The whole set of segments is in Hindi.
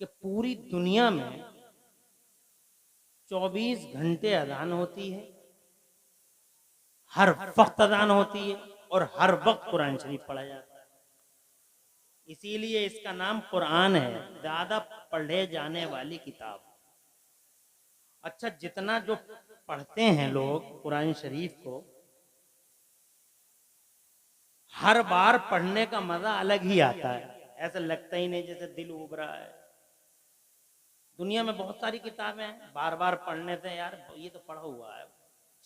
कि पूरी दुनिया में 24 घंटे अजान होती है, हर वक्त अजान होती है और हर वक्त कुरान शरीफ पढ़ा जाता है। इसीलिए इसका नाम कुरान है, ज्यादा पढ़े जाने वाली किताब। अच्छा, जितना जो पढ़ते हैं लोग कुरान शरीफ को, हर बार पढ़ने का मजा अलग ही आता है। ऐसा लगता ही नहीं जैसे दिल उब रहा है। दुनिया में बहुत सारी किताबें हैं, बार बार पढ़ने से यार ये तो पढ़ा हुआ है,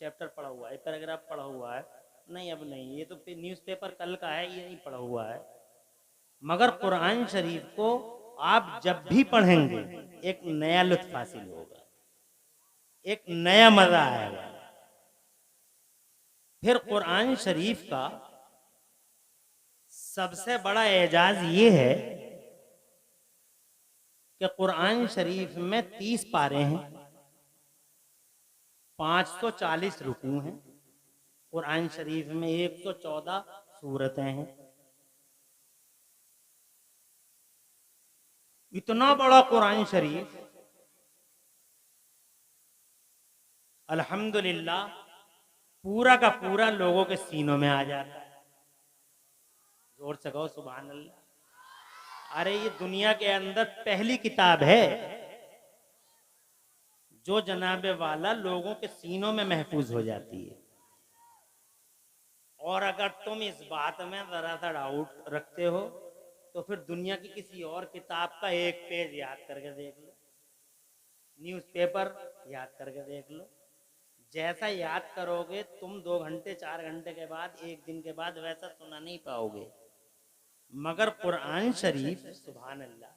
चैप्टर पढ़ा हुआ है, पैराग्राफ पढ़ा हुआ है, नहीं अब नहीं, ये तो न्यूज़पेपर कल का है, ये नहीं पढ़ा हुआ है। मगर कुरान शरीफ को आप जब भी पढ़ेंगे एक नया लुत्फ हासिल होगा, एक नया मजा आएगा। फिर कुरान शरीफ का सबसे बड़ा एजाज ये है कि कुरान शरीफ में 30 पारे हैं, 540 रुकू हैं, कुरान शरीफ में 114 सूरतें हैं। इतना बड़ा कुरान शरीफ अल्हम्दुलिल्लाह पूरा का पूरा लोगों के सीनों में आ जाता है। जोर से कहो सुभान अल्लाह। अरे ये दुनिया के अंदर पहली किताब है जो जनाबे वाला लोगों के सीनों में महफूज हो जाती है। और अगर तुम इस बात में जरा सा डाउट रखते हो तो फिर दुनिया की किसी और किताब का एक पेज याद करके देख लो, न्यूज़पेपर याद करके देख लो। जैसा याद करोगे तुम 2 घंटे 4 घंटे के बाद, एक दिन के बाद, वैसा सुना नहीं पाओगे। मगर कुरान शरीफ, सुभान अल्लाह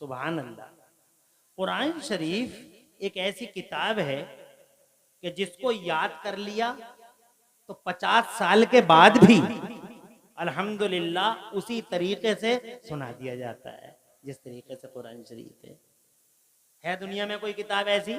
सुभान अल्लाह, कुरान शरीफ एक ऐसी किताब है कि जिसको याद कर लिया तो 50 साल के बाद भी अल्हम्दुलिल्लाह उसी तरीके से सुना दिया जाता है जिस तरीके से कुरान शरीफ है। दुनिया में कोई किताब ऐसी?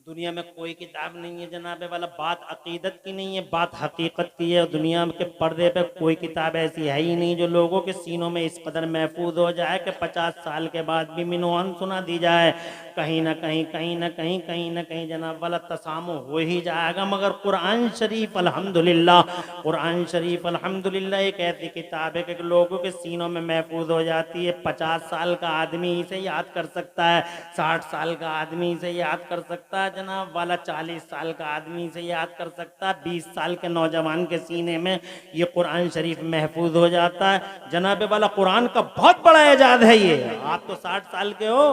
दुनिया में कोई किताब नहीं है जनाबे वाला। बात अकीदत की नहीं है, बात हकीकत की है। दुनिया के पर्दे पे कोई किताब ऐसी है ही नहीं जो लोगों के सीनों में इस कदर महफूज हो जाए कि 50 साल के बाद भी मिनोहन सुना दी जाए। कहीं ना कहीं, कहीं ना कहीं, कहीं ना कहीं जनाब वाला तसामो हो ही जाएगा। मगर कुरान शरीफ अल्हम्दुलिल्लाह, कुरान शरीफ अल्हम्दुलिल्लाह एक ऐसी किताब है कि लोगों के सीनों में महफूज हो जाती है। 50 साल का आदमी इसे याद कर सकता है, 60 साल का आदमी इसे याद कर सकता है जनाब वाला, 40 साल का आदमी से याद कर सकता है, 20 साल के नौजवान के सीने में ये कुरान शरीफ महफूज हो जाता है जनाबे वाला। कुरान का बहुत बड़ा एजाज है ये। आप तो 60 साल के हो,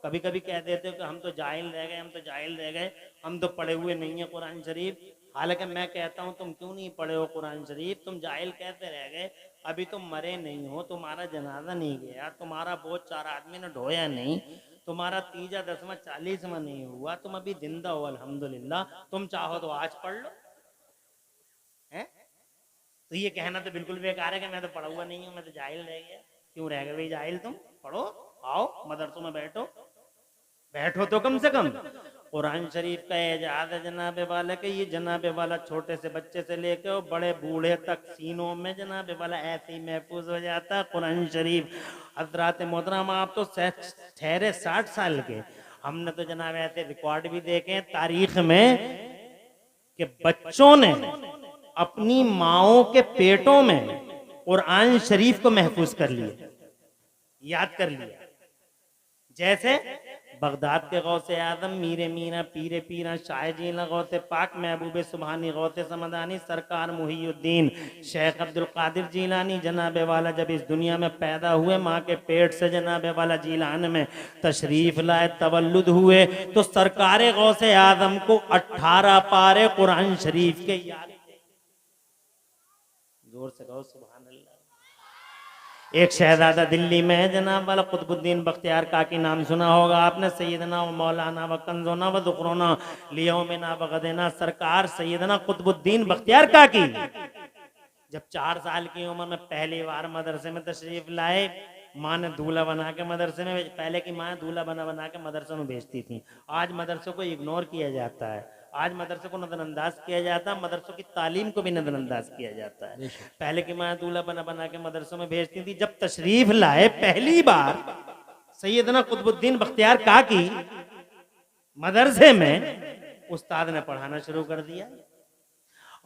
कभी कभी कह देते हो कि हम तो जाहिल रह गए, हम तो जाहिल रह गए, हम तो पढ़े हुए नहीं है कुरान शरीफ। हालांकि मैं कहता हूं तुम क्यों नहीं पढ़े हो कुरान शरीफ, तुम जाहिल कैसे रह गए? अभी तुम मरे नहीं हो, तुम्हारा जनाजा नहीं गया, तुम्हारा बोझ 4 आदमी ने ढोया नहीं, तुम्हारा तीजा 10वां 40वां नहीं हुआ, तुम अभी जिंदा हो अल्हम्दुलिल्लाह। तुम चाहो तो आज पढ़ लो है? तो ये कहना तो बिल्कुल बेकार है कि मैं तो पढ़ा हुआ नहीं हूं, मैं तो जाहिल रह गया। क्यों रह गए भाई जाहिल? तुम पढ़ो, आओ मदरसों में बैठो, बैठो तो कम से कम। कुरान शरीफ का एजाज है जनाबे वाला के ये जनाबे वाला छोटे से बच्चे से लेके और बड़े बूढ़े तक सीनों में जनाबे वाला ऐसे ही महफूज हो जाता है कुरान शरीफ। हजरात मोहतरम, आप तो ठहरे 60 साल के, हमने तो जनाब ऐसे रिकॉर्ड भी देखे हैं तारीख में कि बच्चों ने अपनी माओ के पेटों में कुरान शरीफ को महफूज कर लिया, याद कर लिया। जैसे बगदाद के गौसे आजम मीरे मीना पीरे पीरा शाह जीना गौसे पाक महबूब सुबहानी गौसे समदानी सरकार मुहीउद्दीन शेख अब्दुल कादिर जीलानी जनाबे वाला जब इस दुनिया में पैदा हुए, माँ के पेट से जनाबे वाला जीलान में तशरीफ लाए, तवल्लुद हुए, तो सरकार गौसे आजम को 18 पारे कुरान शरीफ के याद। जोर से कहो सुभान अल्लाह। एक शहजादा दिल्ली में है जनाब वाला कुतुबुद्दीन बख्तियार काकी, नाम सुना होगा आपने। सैयदना व मौलाना व कंजोना व दुखरोना लियोमिना व गदेना, सरकार सैयदना कुतुबुद्दीन बख्तियार काकी जब 4 साल की उम्र में पहली बार मदरसे में तशरीफ लाए, माँ ने दूल्हा बना के मदरसे में, पहले की माँ दूल्हा बना बना के मदरसे में भेजती थी, आज मदरसों को इग्नोर किया जाता है। आज मदरसे को नजरअंदाज किया जाता है, मदरसों की तालीम को भी नजरअंदाज किया जाता है। पहले की माँ दूल्हा बना बना के मदरसों में भेजती थी। जब तशरीफ लाए पहली बार सैयदना कुतुबुद्दीन बख्तियार काकी मदरसे में, उस्ताद ने पढ़ाना शुरू कर दिया।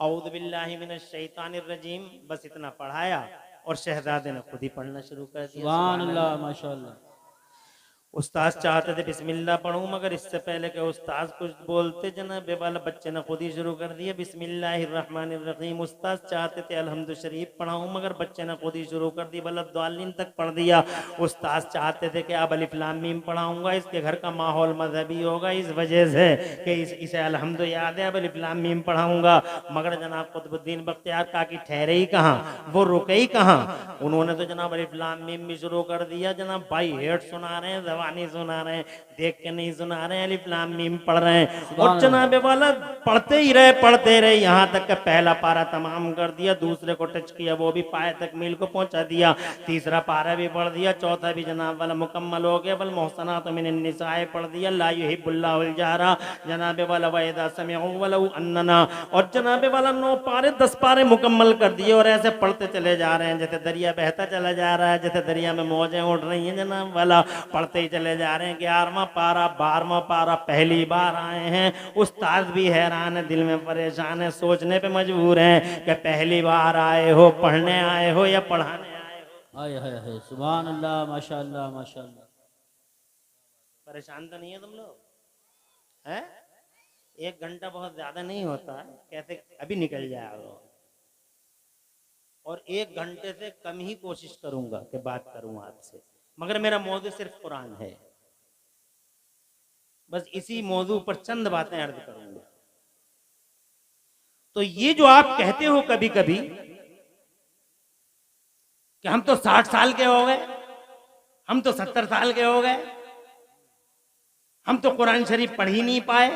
औज़ु बिल्लाहि मिनश शैतानिर रजीम, बस इतना पढ़ाया और शहजादे ने खुद ही पढ़ना शुरू कर दिया। सुभान अल्लाह, माशाअल्लाह। उस्ताद चाहते थे बिस्मिल्लाह पढ़ूं, मगर इससे पहले के उस्ताद कुछ बोलते जनाब वाला बच्चे ने खुद ही शुरू कर दिया बिस्मिल्लाहिर्रहमानिर्रहीम। उस्ताद चाहते थे अल्हम्दु शरीफ पढ़ाऊं, मगर बच्चे ने खुद ही शुरू कर दी, बल्ला दालिन तक पढ़ दिया। उस्ताद चाहते थे कि अब अलिफ लाम मीम पढ़ाऊंगा, इसके घर का माहौल मजहबी होगा इस वजह से कि इसे अल्हम्दु याद है, अब अलिफ लाम मीम पढ़ाऊंगा। मगर जनाब कुतुबुद्दीन बख्तियार काकी ठहरे ही कहाँ, वो रुके ही कहाँ। उन्होंने तो जनाब अलिफ लाम मीम भी शुरू कर दिया। जनाब भाई हेड सुना रहे हैं, जवानी सुना रहे हैं, देख के नहीं सुना रहे हैं, अलिफ लाम मीम पढ़ रहे हैं। और जनाबे वाला पढ़ते ही रहे, पढ़ते रहे, यहाँ तक कि पहला पारा तमाम कर दिया, दूसरे को टच किया, वो भी पाए तकमील को पहुंचा दिया, तीसरा पारा भी पढ़ दिया, चौथा भी जनाब वाला मुकम्मल हो गया। बल मोहसनात मिनन निसाए पढ़ दिया, ला युहिब्बुल्लाहुल जहरा जनाबे वाला वइदा समिअू वलौ अन्नना। और जनाबे वाला 9 पारे 10 पारे मुकम्मल कर दिए। और ऐसे पढ़ते चले जा रहे हैं जैसे दरिया बहता चला जा रहा है, जैसे दरिया में मौजें उड़ रही हैं जनाब वाला, पढ़ते ही चले जा रहे हैं। 11वां पारा 12वां पारा पहली बार आए हैं। उस्ताद भी हैरान है, दिल में परेशान है, सोचने पे मजबूर हैं कि पहली बार आए हो, पढ़ने आए हो या पढ़ाने आए हो। हाय हाय हाय, सुभान अल्लाह, माशाअल्लाह माशाअल्लाह। परेशान तो नहीं है तुम लोग हैं? 1 घंटा बहुत ज्यादा नहीं होता है, कैसे अभी निकल जाएगा। और 1 घंटे से कम ही कोशिश करूंगा कि बात करूं आपसे, मगर मेरा मौजू सिर्फ कुरान है। बस इसी मौजू पर चंद बातें अर्ज करूंगा। तो ये जो आप कहते हो कभी कभी कि हम तो 60 साल के हो गए, हम तो 70 साल के हो गए, हम तो कुरान शरीफ पढ़ ही नहीं पाए,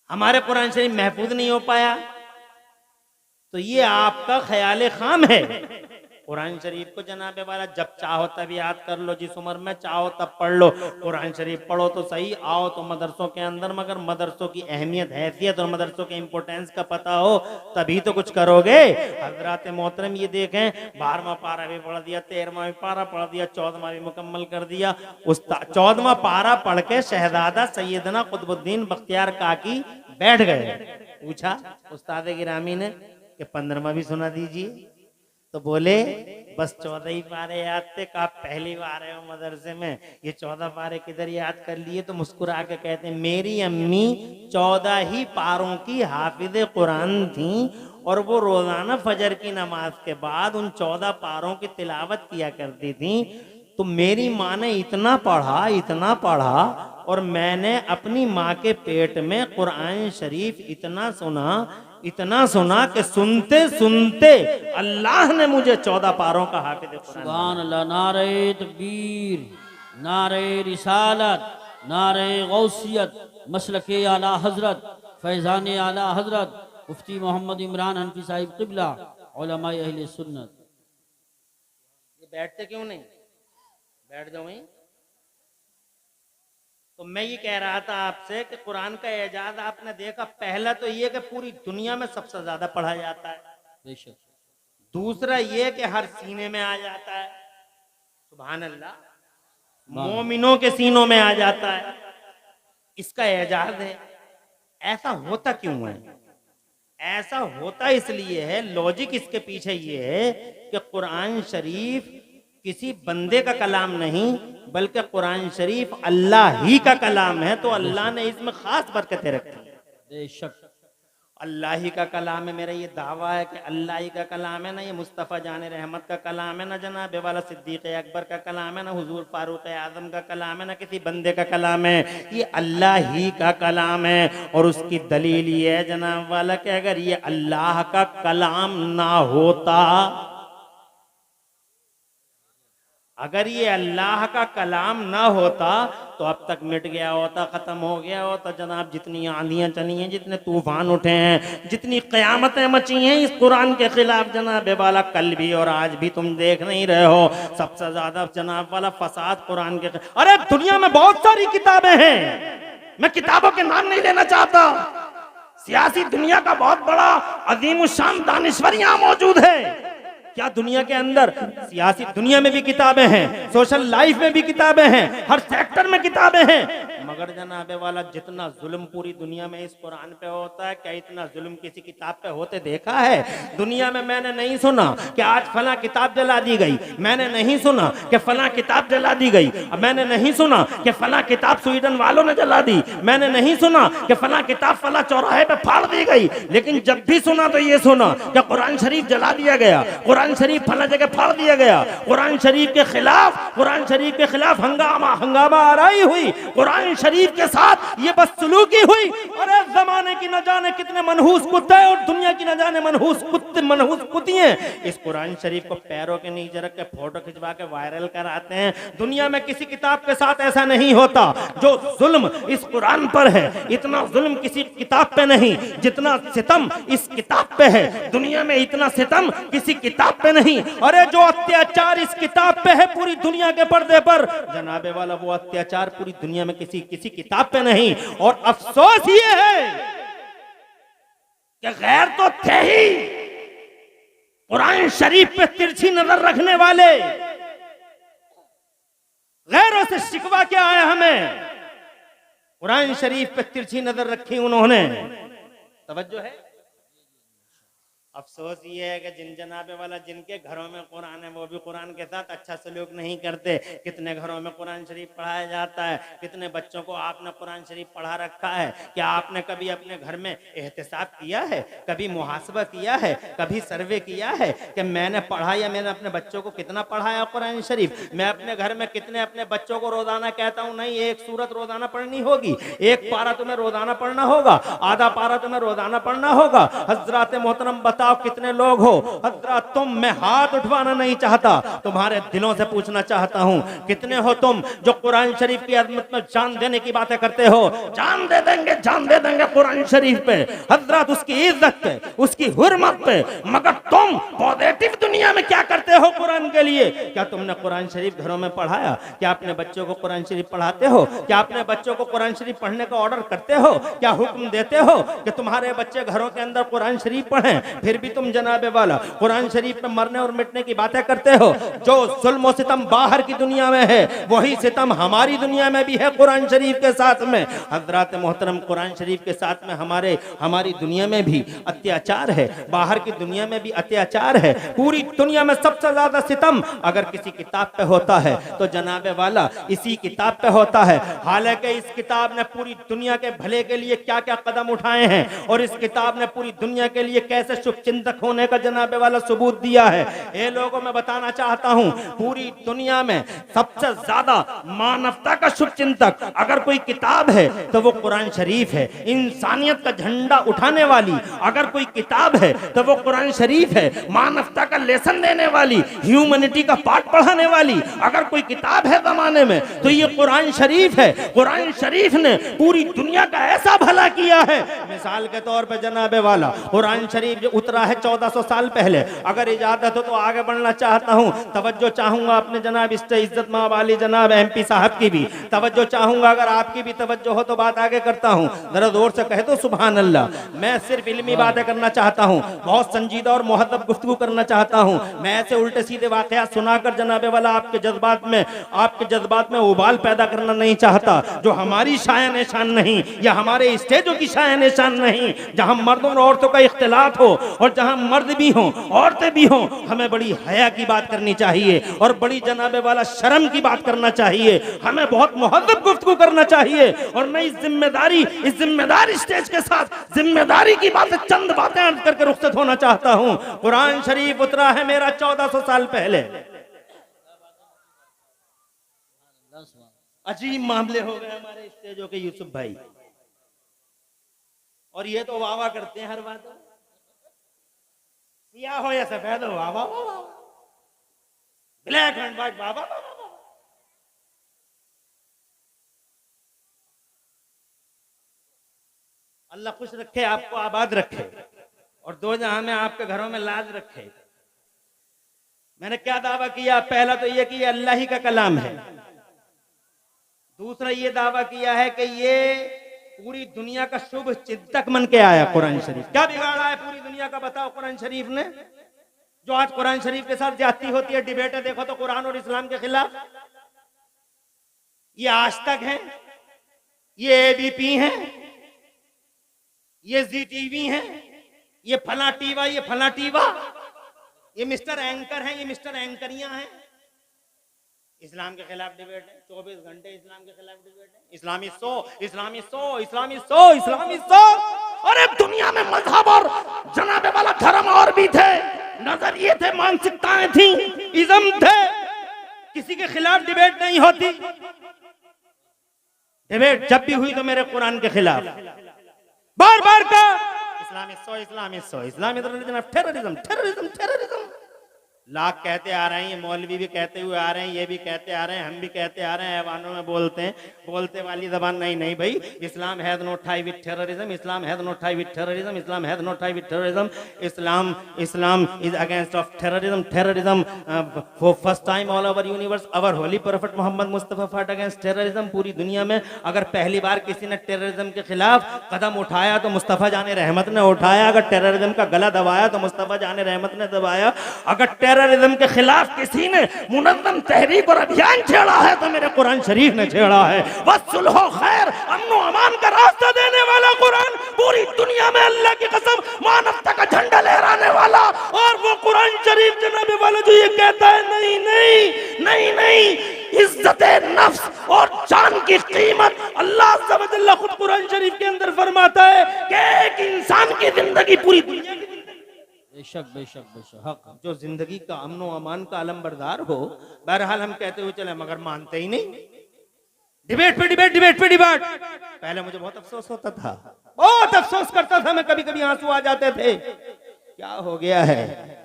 हमारे कुरान शरीफ महफूज नहीं हो पाया, तो ये आपका ख्याल खाम है। कुरान शरीफ को जनाबे वाला जब चाहो तब याद कर लो, जिस उम्र में चाहो तब पढ़ लो। कुरान शरीफ पढ़ो तो सही, आओ तो मदरसों के अंदर, मगर मदरसों की अहमियत हैसियत और मदरसों के इंपोर्टेंस का पता हो तभी तो कुछ करोगे। हजरात मोहतरम ये देखें, 12वां पारा भी पढ़ दिया, 13वां भी पारा पढ़ दिया, 14वां भी मुकम्मल कर दिया। 14वां पारा पढ़ के शहजादा सैयदना कुतुबुद्दीन बख्तियार काकी बैठ गए। पूछा उस्ताद गिरामी ने कि 15वां भी सुना दीजिए। तो बोले बस 14 ही पारे याद थे। कहा पहली बार है मदरसे में, ये 14 पारे किधर याद कर लिए। तो मुस्कुरा के कहते हैं मेरी अम्मी 14 ही पारों की हाफिज कुरान थी, और वो रोजाना फजर की नमाज के बाद उन 14 पारों की तिलावत किया करती थी। तो मेरी माँ ने इतना पढ़ा और मैंने अपनी माँ के पेट में कुरान शरीफ इतना सुना कि सुनते सुनते अल्लाह ने मुझे 14 पारों का हाफिज कुरान। सुभान अल्लाह। नारे तकबीर, नारे रिसालत, नारे गौसियत, मसलके आला हजरत, फैजान आला हजरत मुफ्ती मोहम्मद इमरान हनफी साहिब क़िबला, उलमा अहले सुन्नत। ये बैठते क्यों नहीं? बैठ जाओ वहीं। तो मैं ये कह रहा था आपसे कि कुरान का एजाज आपने देखा, पहला तो ये कि पूरी दुनिया में सबसे ज्यादा पढ़ा जाता है, बेशक। दूसरा ये कि हर सीने में आ जाता है, सुभान अल्लाह, मोमिनों के सीनों में आ जाता है, इसका एजाज है। ऐसा होता क्यों है? ऐसा होता इसलिए है, लॉजिक इसके पीछे ये है कि कुरान शरीफ किसी बंदे का कलाम नहीं, बल्कि कुरान शरीफ अल्लाह ही का कलाम है। तो अल्लाह ने इसमें खास बरकतें रखी हैं। बेशक अल्लाह ही का कलाम है। मेरा ये दावा है कि अल्लाह ही का कलाम है, ना ये मुस्तफ़ा जान रहमत का कलाम है, ना जनाब वाला सिद्दीक अकबर का कलाम है, ना हुजूर फारूक आजम का कलाम है, ना किसी बंदे का कलाम है। ये अल्लाह ही का कलाम है। और उसकी दलील ये है जनाब वाला कि अगर ये अल्लाह का कलाम ना होता, अगर ये अल्लाह का कलाम ना होता तो अब तक मिट गया होता, खत्म हो गया होता। जनाब जितनी आंधियां चली हैं, जितने तूफान उठे हैं, जितनी कयामतें मची हैं इस कुरान के खिलाफ जनाब वाला, कल भी और आज भी तुम देख नहीं रहे हो। सबसे ज्यादा जनाब वाला फसाद कुरान के। अरे दुनिया में बहुत सारी किताबें हैं, मैं किताबों के नाम नहीं लेना चाहता। सियासी दुनिया का बहुत बड़ा अजीम शान दानिश्वर यहाँ मौजूद है। क्या दुनिया के अंदर सियासी दुनिया में भी किताबें हैं, सोशल लाइफ में भी किताबें हैं, हर सेक्टर में किताबें हैं, मगर जनाबे वाला जितना जुल्म पूरी दुनिया में इस कुरान पे होता है, क्या इतना जुल्म किसी किताब पे होते देखा है? दुनिया में मैंने नहीं सुना कि आज फला किताब जला दी गई, मैंने नहीं सुना कि फला किताब जला दी गई, मैंने नहीं सुना कि फला किताब स्वीडन वालों ने जला दी, मैंने नहीं सुना कि फला किताब फला चौराहे पे फाड़ दी गई। लेकिन जब भी सुना तो ये सुना कि कुरान शरीफ जला दिया गया, कुरान शरीफ फला जगह फाड़ दिया गया, कुरान शरीफ के खिलाफ हंगामा आराई हुई, कुरान शरीफ के साथ ये बदसलूकी हुई। और इस जमाने की न जाने कितने मनहूस कुत्ते और दुनिया की न जाने मनहूस कुत्तियां इस कुरान शरीफ को पैरों के नीचे रख के फोटो खिंचवा के वायरल कराते हैं। दुनिया में किसी किताब के साथ ऐसा नहीं होता। जो जुल्म इस कुरान पर है, इतना जुल्म किसी किताब पे नहीं जितना सितम इस किताब पे है। दुनिया में इतना सितम किसी किताब पे नहीं। अरे जो अत्याचार इस किताब पे है पूरी दुनिया के पर्दे पर, जनाबे वाला वो अत्याचार पूरी दुनिया में किसी किताब पे नहीं। और अफसोस ये है कि गैर तो थे ही, कुरान शरीफ पे तिरछी नजर रखने वाले, गैरों से शिकवा क्या आया हमें? कुरान शरीफ पे तिरछी नजर रखी उन्होंने। तवज्जो है? अफसोस ये है कि जिन जनाबे वाला जिनके घरों में कुरान है वो भी कुरान के साथ अच्छा सलूक नहीं करते। कितने घरों में कुरान शरीफ पढ़ाया जाता है, कितने बच्चों को आपने कुरान शरीफ पढ़ा रखा है। क्या आपने कभी अपने घर में एहतिसाब किया है, कभी मुहासबा किया है, कभी सर्वे किया है कि मैंने पढ़ा या मैंने अपने बच्चों को कितना पढ़ाया कुरान शरीफ? मैं अपने घर में कितने अपने बच्चों को रोजाना कहता हूँ नहीं एक सूरत रोजाना पढ़नी होगी, एक पारा तुम्हें रोजाना पढ़ना होगा, आधा पारा तुम्हें रोजाना पढ़ना होगा। हजरात मोहतरम बताओ कितने लोग हो? हजरत तुम, मैं हाथ उठवाना नहीं चाहता, तुम्हारे दिलों से पूछना चाहता हूं, कितने हो तुम जो कुरान शरीफ की अजमत में जान देने की बातें करते हो? जान दे देंगे कुरान शरीफ पे, हजरत उसकी इज्जत पे, उसकी हुर्मत पे। मगर तुम पॉजिटिव दुनिया में क्या करते हो कुरान के लिए? क्या तुमने कुरान शरीफ घरों में पढ़ाया? क्या अपने बच्चों को कुरान शरीफ पढ़ाते हो? क्या अपने बच्चों को कुरान शरीफ पढ़ने का ऑर्डर करते हो? क्या हुक्म देते हो कि तुम्हारे बच्चे घरों के अंदर कुरान शरीफ पढ़ें? फिर भी तुम जनाबे वाला कुरान शरीफ में मरने और मिटने की बातें करते हो। जो जुल्म और सितम बाहर की दुनिया में है वही सितम हमारी दुनिया में भी है कुरान शरीफ के साथ में। हजरत मोहतरम कुरान शरीफ के साथ में हमारी दुनिया में भी अत्याचार है, बाहर की दुनिया में भी अत्याचार है। पूरी दुनिया में सबसे ज्यादा सितम अगर किसी किताब पे होता है तो जनाबे वाला इसी किताब पे होता है। हालांकि इस किताब ने पूरी दुनिया के भले के लिए क्या क्या कदम उठाए हैं और इस किताब ने पूरी दुनिया के लिए कैसे शुभचिंतक होने का जनाबे वाला सबूत दिया है। ये लोगों में बताना चाहता हूं पूरी दुनिया में सबसे ज्यादा मानवता का शुभचिंतक अगर कोई किताब है तो वो कुरान शरीफ है। इंसानियत का झंडा उठाने वाली अगर कोई किताब है तो वो कुरान शरीफ है। मानवता का लेसन देने वाली, ह्यूमैनिटी का पाठ पढ़ाने वाली अगर कोई किताब है जमाने में तो ये कुरान शरीफ है। कुरान शरीफ ने पूरी दुनिया का ऐसा भला किया है। मिसाल के तौर पे जनाबे वाला कुरान शरीफ जो उतरा है 1400 साल पहले, अगर इजाजत हो तो आगे बढ़ना चाहता हूं। तवज्जो चाहूंगा अपने जनाब इज्जत मां वाली जनाब MP साहब की भी तवज्जो चाहूंगा, अगर आपकी भी तवज्जो हो तो बात आगे करता हूं। जरा जोर से कहे तो सुभान अल्लाह। मैं सिर्फ इल्मी बातें करना चाहता हूं, बहुत संजीदा और मुहद्दब गुफ्तगू करना चाहता हूं। मैं ऐसे उल्टे सीधे वाकयात सुनाकर जनाबे वाला आपके जज्बात में उबाल पैदा करना नहीं चाहता। जो हमारी शान निशान नहीं या हमारे स्टेजों की शान निशान नहीं, जहां मर्दों और औरतों का इख्तिलाफ हो और जहां मर्द भी हों औरतें भी हों, हमें बड़ी हया की बात करनी चाहिए और बड़ी जनाबे वाला शर्म की बात करना चाहिए। हमें बहुत मुहद्दब गुफ्तगू करना चाहिए और मैं इस जिम्मेदारी स्टेज के साथ जिम्मेदारी की बातें चंद बातें अर्ज करके रुखसत होना चाहता हूं। कुरान शरीफ उतरा है मेरा 1400 साल पहले। अजीब मामले हो गए हमारे स्टेजों के यूसुफ भाई, और ये तो वाह वाह करते हैं हर बात। सिया हो या सफेद हो वाह वाह, ब्लैक एंड व्हाइट वाह वाह। अल्लाह खुश रखे, आपको आबाद रखे और दो जहां में आपके घरों में लाज रखे। मैंने क्या दावा किया? पहला तो यह कि ये अल्लाह ही का कलाम है। दूसरा ये दावा किया है कि ये पूरी दुनिया का शुभ चिंतक मन के आया कुरान शरीफ। क्या बिगाड़ा है पूरी दुनिया का, बताओ कुरान शरीफ ने? जो आज कुरान शरीफ के साथ ज्यादती होती है, डिबेट है, देखो तो कुरान और इस्लाम के खिलाफ। ये आज तक है, ये एबीपी है, ये जी टीवी है, ये फला टीवा, ये फला टीवा, ये मिस्टर एंकर है, ये मिस्टर एंकरियां हैं। इस्लाम के खिलाफ डिबेट है, 24 घंटे इस्लाम के खिलाफ डिबेट है। इस्लामी सो, इस्लामी सो, इस्लामी सो, इस्लामी सो। अरे दुनिया में मजहब और जनाबे वाला धर्म और भी थे, नजरिए थे, मानसिकताएं थी, इज्म थे, किसी के खिलाफ डिबेट नहीं होती। डिबेट जब भी हुई तो मेरे कुरान के खिलाफ, बार बार का इस्लामी सो, इस्लामी सो, इस्लामी टेररिज्म, टेररिज्म, टेररिज्म। लाख कहते आ रहे हैं, ये मौलवी भी कहते हुए आ रहे हैं, ये भी कहते आ रहे हैं, हम भी कहते आ रहे हैं, ऐवानों में बोलते हैं, बोलते वाली जबान नहीं। नहीं भाई, Islam has no tie with terrorism, Islam has no tie with terrorism, Islam has no tie with terrorism, Islam Islam is against of terrorism, terrorism for first time all over universe our holy prophet Mohammed Mustafa fought against terrorism. पूरी दुनिया में अगर पहली बार किसी ने टेररिज्म के खिलाफ कदम उठाया तो मुस्तफा जाने रहमत ने उठाया, अगर टेररिज्म का गला दबाया तो मुस्तफा जाने रहमत ने दबाया, अगर टेररिज्म के खिलाफ किसी ने मुनज़्ज़म तहरीक और अभियान छेड़ा है तो मेरे कुरान शरीफ ने छेड़ा है। बस सुलह खैर, अमन और अमान का रास्ता देने वाला कुरान, पूरी दुनिया में अल्लाह की कसम मानवता का झंडा लहराने वाला, और वो कुरान शरीफ जनाबे वाला जो ये कहता है नहीं नहीं नहीं नहीं, इज्जत नफ्स और जान की कीमत अल्लाह अज़्ज़ा व जल्ल खुद कुरान शरीफ के अंदर फरमाता है कि एक इंसान की जिंदगी पूरी दुनिया की बेशक बेशक बेशक हक। जो जिंदगी का अमन व अमान का अलमबरदार हो। बहरहाल हम कहते हुए चले, मगर मानते ही नहीं। डिबेट पे डिबेट, डिबेट पे डिबेट। पहले मुझे बहुत अफसोस होता था, बहुत अफसोस करता था मैं, कभी कभी आंसू आ जाते थे, क्या हो गया है।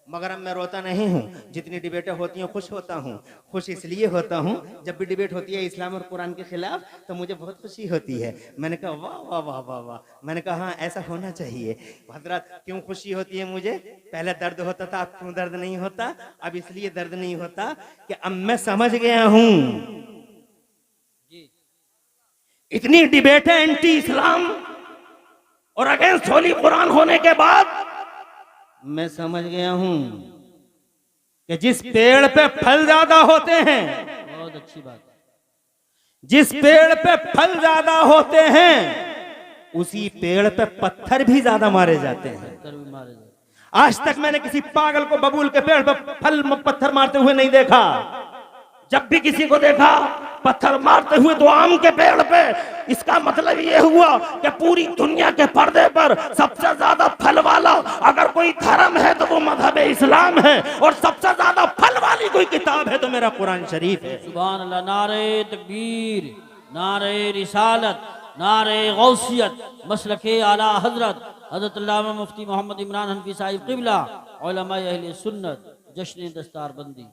मगर अब मैं रोता नहीं हूँ। जितनी डिबेटें होती हैं खुश होता हूँ। खुश इसलिए होता हूँ, जब भी डिबेट होती है इस्लाम और कुरान के खिलाफ तो मुझे बहुत खुशी होती है। मैंने कहा वाह वाह वाह वाह वाह, मैंने कहा हाँ ऐसा होना चाहिए। हजरत क्यों खुशी होती है मुझे? पहले दर्द होता था, अब क्यों दर्द नहीं होता? अब इसलिए दर्द नहीं होता कि अब मैं समझ गया हूँ। इतनी डिबेटें एंटी इस्लाम और अगेंस्ट होली कुरान होने के बाद मैं समझ गया हूं कि जिस पेड़ पे फल ज्यादा होते हैं, बहुत अच्छी बात है, जिस पेड़ पे फल ज्यादा होते हैं उसी पेड़ पे पत्थर भी ज्यादा मारे जाते हैं। पत्थर भी मारे जाते। आज तक मैंने किसी पागल को बबूल के पेड़ पे पत्थर मारते हुए नहीं देखा। जब भी किसी को देखा पत्थर मारते हुए तो आम के पेड़ पे, इसका मतलब ये हुआ कि पूरी दुनिया के पर्दे पर सबसे ज्यादा फल वाला अगर कोई धर्म है तो वो मजहब इस्लाम है, और सबसे ज्यादा फल वाली कोई किताब है तो मेरा कुरान शरीफ है। सुभान अल्लाह। नारे तकबीर, नारे रिसालत, नारे गौसियत, मसलके आला हजरत हजरत अल्लामा मुफ्ती मोहम्मद इमरान हनफी साहिब क़िबला, उलमा अहले सुन्नत, जश्न दस्तारबंदी।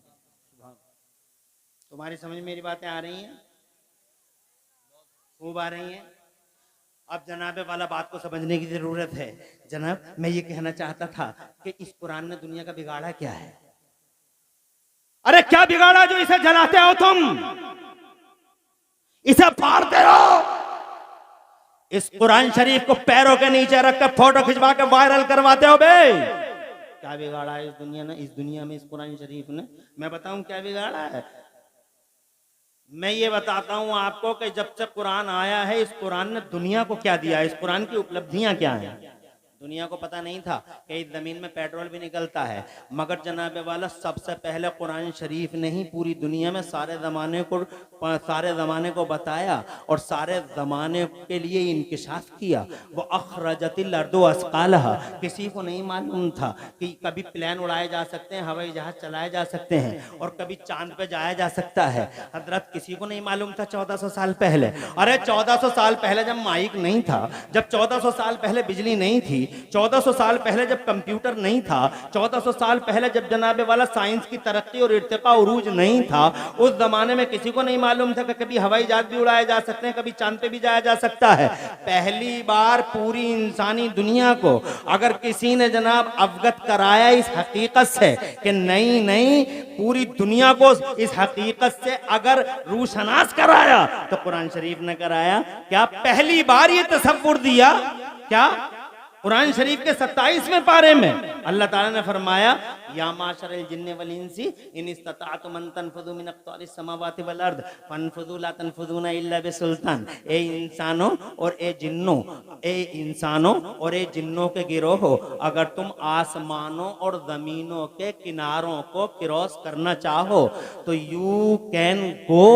तुम्हारी समझ में मेरी बातें आ रही हैं? खूब आ रही हैं। अब जनाबे वाला बात को समझने की जरूरत है। जनाब मैं ये कहना चाहता था कि इस कुरान ने दुनिया का बिगाड़ा क्या है? अरे क्या बिगाड़ा जो इसे जलाते हो तुम, इसे फाड़ते हो? इस कुरान शरीफ को पैरों के नीचे रखकर फोटो खिंचवा के वायरल करवाते हो बे। क्या बिगाड़ा है इस दुनिया ने, इस दुनिया में इस कुरान शरीफ ने? मैं बताऊं क्या बिगाड़ा है? मैं ये बताता हूं आपको कि जब से कुरान आया है इस कुरान ने दुनिया को क्या दिया है, इस कुरान की उपलब्धियां क्या हैं। दुनिया को पता नहीं था कि इस जमीन में पेट्रोल भी निकलता है, मगर जनाबे वाला सबसे पहले कुरान शरीफ ने ही पूरी दुनिया में सारे ज़माने को बताया और सारे ज़माने के लिए इंकिशाफ किया। वो अखरजतिल अर्दु अस्कालहा, किसी को नहीं मालूम था कि कभी प्लेन उड़ाए जा सकते हैं, हवाई जहाज चलाए जा सकते हैं, और कभी चांद पे जाया जा सकता है। हजरत किसी को नहीं मालूम था 1400 साल पहले। अरे 1400 साल पहले जब माइक नहीं था, जब 1400 साल पहले बिजली नहीं थी, 1400 साल पहले जब कंप्यूटर नहीं था, 1400 साल पहले जब जनाबे वाला साइंस की तरक्की और इर्तिका उरूज नहीं था, उस जमाने में किसी को नहीं मालूम था कि कभी हवाई जहाज भी उड़ाए जा सकते हैं, कभी चांद पे भी जाया जा सकता है। पहली बार पूरी इंसानी दुनिया को अगर किसी ने जनाब अवगत कराया इस हकीकत से कि नहीं नहीं, पूरी दुनिया को इस हकीकत से अगर रूशनास कराया तो कुरान शरीफ ने कराया। क्या पहली बार ये तसव्वुर दिया? क्या कुरान शरीफ के 27वें पारे में अल्लाह ताला ने फरमाया, या माशरल जिन्नि वल इंसी इन इस्तताअतुम अन तनफुदू मिन अक़तारिस समावाति वल अर्द फनफुदू ला तनफुदूना इल्ला बिसुल्तान। ए इंसानों और ए जिन्नों, ए इंसानों और ए जिन्नों के गिरोह, अगर तुम आसमानों और जमीनों के किनारों को क्रॉस करना चाहो तो you can go,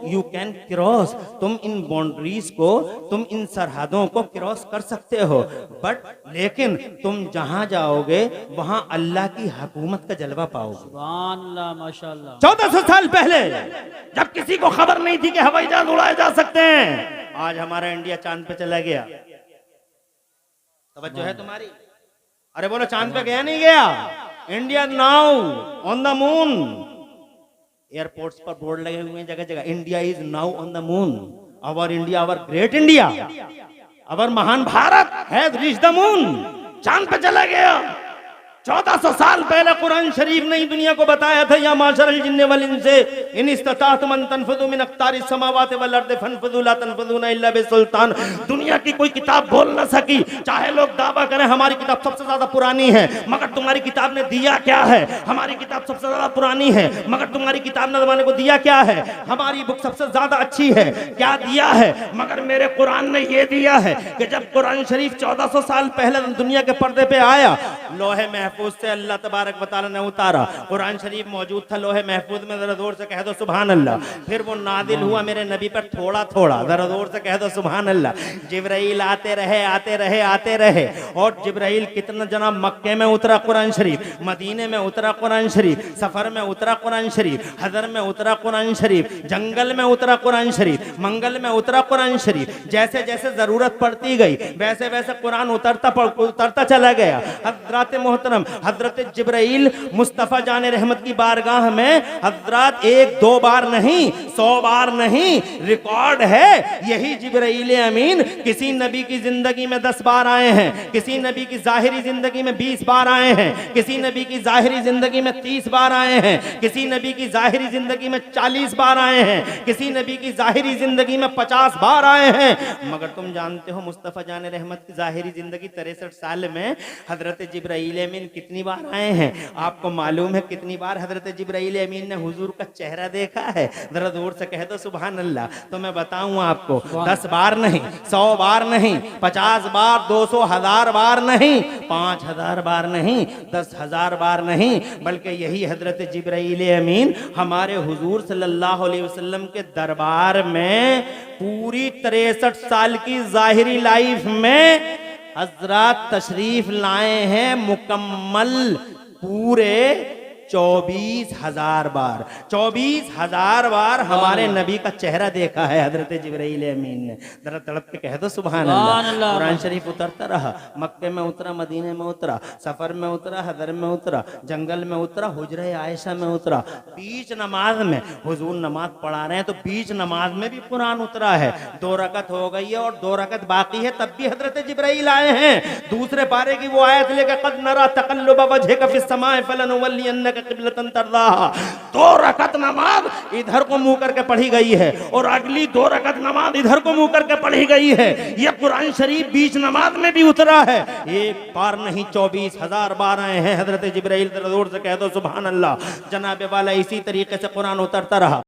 you can cross, तुम इन बाउंड्रीज को, तुम इन सरहदों को क्रॉस कर सकते हो, बट लेकिन तुम जहां जाओगे वहां अल्लाह की हुकूमत का जलवा पाओगे। सुभान अल्लाह, माशाअल्लाह। 1400 साल पहले जब किसी को खबर नहीं थी कि हवाई जहाज उड़ाए जा सकते हैं, आज हमारा इंडिया चांद पे चला गया। तवज्जो है तुम्हारी? अरे बोलो, चांद पे गया नहीं गया? India now on the moon. Airports पर बोर्ड लगे हुए हैं जगह जगह, India is now on the moon. Our India, our great India, our महान Bharat has reached the moon. चांद पे चला गया। 1400 साल पहले कुरान शरीफ ने ही दुनिया को बताया था, या माशरल जिन्नि वल इंसी इन इस्तताअतुम अन तनफुदू मिन अक़तारिस समावाति वल अर्द फनफुदू ला तनफुदूना इल्ला बिसुल्तान। दुनिया की कोई किताब बोल न सकी, चाहे लोग दावा करें हमारी किताब सबसे ज्यादा पुरानी है, मगर तुम्हारी किताब ने दिया क्या है? हमारी किताब सबसे ज्यादा पुरानी है, मगर तुम्हारी किताब ने जमाने को दिया क्या है? हमारी बुक सबसे ज्यादा अच्छी है, क्या दिया है? मगर मेरे कुरान ने यह दिया है कि जब कुरान शरीफ 1400 साल पहले दुनिया के पर्दे पे आया, लोहे महफूज से अल्लाह तबारक व तआला ने उतारा। कुरान शरीफ मौजूद था लोहे महफूज में, जरा जोर से कह दो सुभान अल्लाह। फिर वो नादिल हुआ मेरे नबी पर थोड़ा थोड़ा, जरा जोर से कह दो सुभान अल्लाह। जिब्राइल आते रहे आते रहे आते रहे, और जिब्राइल कितना जनाब मक्के में उतरा कुरान शरीफ, मदीने में उतरा कुरान शरीफ, सफर में उतरा कुरान शरीफ, हजर में उतरा कुरान शरीफ, जंगल में उतरा कुरान शरीफ, मंगल में उतरा कुरान शरीफ। जैसे जैसे जरूरत पड़ती गई वैसे वैसे कुरान उतरता चला गया। हजरत मोहतरम हजरत जिब्राइल मुस्तफा जाने रहमत की बारगाह में हजरत 1-2 बार नहीं 100 बार नहीं, रिकॉर्ड है यही जिब्राइल अमीन किसी नबी की जिंदगी में 10 बार आए हैं, किसी नबी की जाहिरी जिंदगी में 20 बार आए हैं, किसी नबी की जाहिरी जिंदगी में 30 बार आए हैं, किसी नबी की जाहिरी जिंदगी में 40 बार आए हैं, किसी नबी की जाहिरी जिंदगी में 50 बार आए हैं। मगर तुम जानते हो मुस्तफा जाने रहमत की जाहिरी जिंदगी 63 साल में हजरत जिब्राइल अमीन कितनी बार आए हैं? आपको मालूम है कितनी बार हजरत जिब्राइल अमीन ने हुजूर का चेहरा देखा है? जरा जोर से कह दो सुभान अल्लाह। तो मैं बताऊं आपको, 10 बार नहीं, 100 बार नहीं, 50 बार, 200, 1000 बार नहीं, 5000 बार नहीं, 10,000 बार नहीं, बल्कि यही हजरत जिब्राइल अमीन हमारे हुजूर सल्लल्लाहु अलैहि वसल्लम के दरबार में पूरी 63 साल की जाहिरी लाइफ में हजरत तशरीफ लाए हैं मुकम्मल पूरे 24,000 बार। 24,000 बार हमारे नबी का चेहरा देखा है हजरत जिब्राइल अमीन ने। जरा तड़प के कह दो सुभान अल्लाह। कुरान शरीफ उतरता रहा, मक्के में उतरा, मदीने में उतरा, सफर में उतरा, हदर में उतरा, जंगल में उतरा, हुजरे आयशा में उतरा, बीच नमाज में हुजूर नमाज पढ़ा रहे हैं तो बीच नमाज में भी कुरान उतरा है। 2 रकत हो गई है और 2 रकत बाकी है, तब भी हजरत जिब्राइल आए हैं। दूसरे पारे की वो आयत लेकर कद नरा तक़ल्लुब वजहिका फिस समाए फलनुवल्लियन्नका क़िबलतन तर्ज़ाहा। 2 रकत नमाज इधर को मुंह करके पढ़ी गई है और अगली 2 रकत नमाज इधर को मुंह करके पढ़ी गई है। यह कुरान शरीफ बीच नमाज में भी उतरा है। एक बार नहीं 24,000 बार आए हैं हजरत जिब्राइल। जोर से कह दो सुभान अल्लाह। जनाबे वाला इसी तरीके से कुरान उतरता रहा।